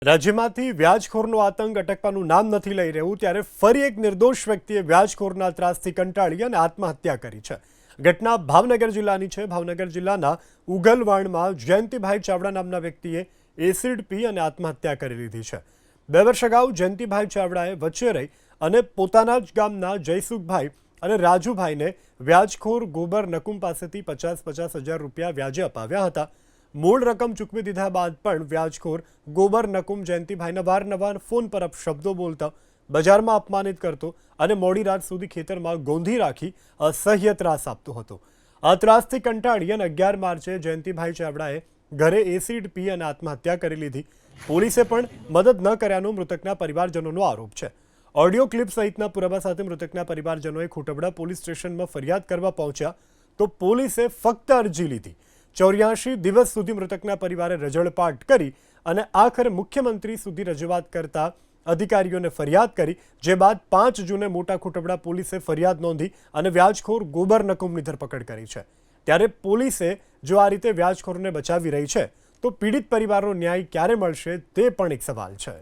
રાજ્યમાંથી વ્યાજખોરનો આતંક અટકવાનું નામ નથી લઈ રહ્યું ત્યારે ફરી એક નિર્દોષ વ્યક્તિએ વ્યાજખોરના ત્રાસથી કંટાળી અને આત્મહત્યા કરી છે। ઘટના ભાવનગર જિલ્લાની છે। ભાવનગર જિલ્લાના ઉગલવાણમાં જયંતિભાઈ ચાવડા નામના વ્યક્તિએ એસિડ પી અને આત્મહત્યા કરી લીધી છે। 2 વર્ષ અગાઉ જયંતિભાઈ ચાવડાએ વચ્ચે રહી અને પોતાના જ ગામના જયસુખભાઈ અને રાજુભાઈને વ્યાજખોર ગોબર નકુમ પાસેથી 50-50 હજાર રૂપિયા વ્યાજે અપાવ્યા હતા। મૂળ રકમ ચૂકવી દીધા બાદ પણ વ્યાજખોર ગોબર નકુમ જયંતિભાઈને વારંવાર ફોન પર અપશબ્દો બોલતા, બજારમાં અપમાનિત કરતો અને મોડી રાત સુધી ખેતરમાં ગોંધી રાખી અસહ્ય ત્રાસ આપતો હતો। આ ત્રાસથી કંટાળી અને 11 માર્ચે જયંતિભાઈ ચાવડાએ ઘરે એસિડ પી અને આત્મહત્યા કરી લીધી। પોલીસે પણ મદદ ન કર્યાનો મૃતકના પરિવારજનોનો આરોપ છે। ઓડિયો ક્લિપ સહિતના પુરાવા સાથે મૃતકના પરિવારજનોએ ખોટબડા પોલીસ સ્ટેશનમાં ફરિયાદ કરવા પહોંચ્યા તો પોલીસે ફક્ત અરજી લીધી। 84 દિવસ સુધી મૃતકના પરિવારે રજળપાટ કરી અને આખરે મુખ્યમંત્રી સુધી રજૂઆત કરતા અધિકારીઓને ફરિયાદ કરી, જે બાદ 5 જૂને મોટા ખોટબડા પોલીસે ફરિયાદ નોંધી અને વ્યાજખોર ગોબર નકુમની ધરપકડ કરી છે। ત્યારે પોલીસે જો આ રીતે વ્યાજખોરને બચાવી રહી છે તો પીડિત પરિવારનો ન્યાય ક્યારે મળશે તે પણ એક સવાલ છે।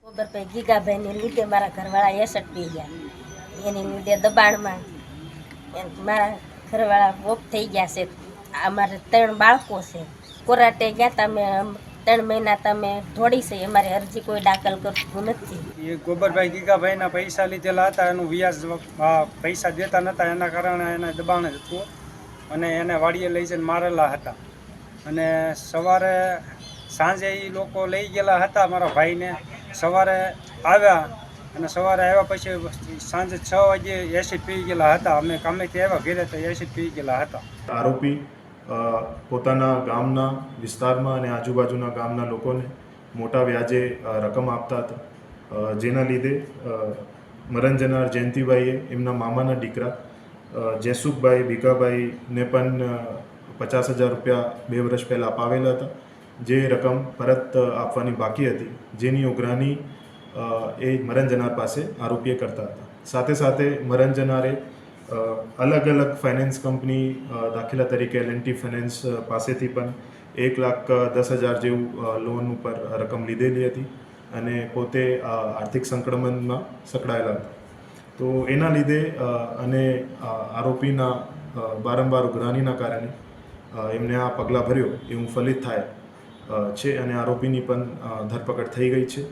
ગોબર પે ગીગાભાઈને લીધે મારા ઘરવાળા એસટ પી ગયા, એની લીધે દબાણમાં મારા ઘરવાળા ઓફ થઈ ગયા છે। અમારે 3 બાળકો છે। કોરાટે ગયા તમે 3 મહિના તમે થોડી છે, અમારી અરજી કોઈ દાખલ કરતું નથી। એ ગોબરભાઈ ગીગાભાઈના પૈસા લીધેલા હતા, એનું વ્યાજ પૈસા દેતા નહોતા, એના કારણે એને દબાણ જ હતું અને એને વાડીએ લઈ જઈને મારેલા હતા। અને સાંજે એ લોકો લઈ ગયેલા હતા મારા ભાઈને, સવારે આવ્યા અને સવારે આવ્યા પછી સાંજે 6 વાગે એસિડ પી ગયેલા હતા। અમે કામેથી આવ્યા ઘરે તો એસિડ પી ગયેલા હતા। આરોપી પોતાના ગામના વિસ્તારમાં અને આજુબાજુના ગામના લોકોને મોટા વ્યાજે રકમ આપતા હતા, જેના લીધે મરણ જનાર જયંતિભાઈએ એમના મામાના દીકરા જયસુખભાઈ ભીખાભાઈને પણ 50,000 રૂપિયા 2 વર્ષ પહેલાં અપાવેલા હતા, જે રકમ પરત આપવાની બાકી હતી, જેની ઉઘરાણી એ મરણ જનાર પાસે આરોપીએ કરતા હતા। સાથે સાથે મરણ જનારે અલગ અલગ ફાઇનાન્સ કંપની દાખલા તરીકે L&T ફાઇનાન્સ પાસેથી પણ 1,10,000 જેવું લોન ઉપર રકમ લીધેલી હતી અને પોતે આર્થિક સંકળામણમાં સંકળાયેલા હતા। તો એના લીધે અને આરોપીના વારંવાર ઉઘરાણીના કારણે એમને આ પગલાં ભર્યો એવું ફલિત થાય છે અને આરોપીની પણ ધરપકડ થઈ ગઈ છે।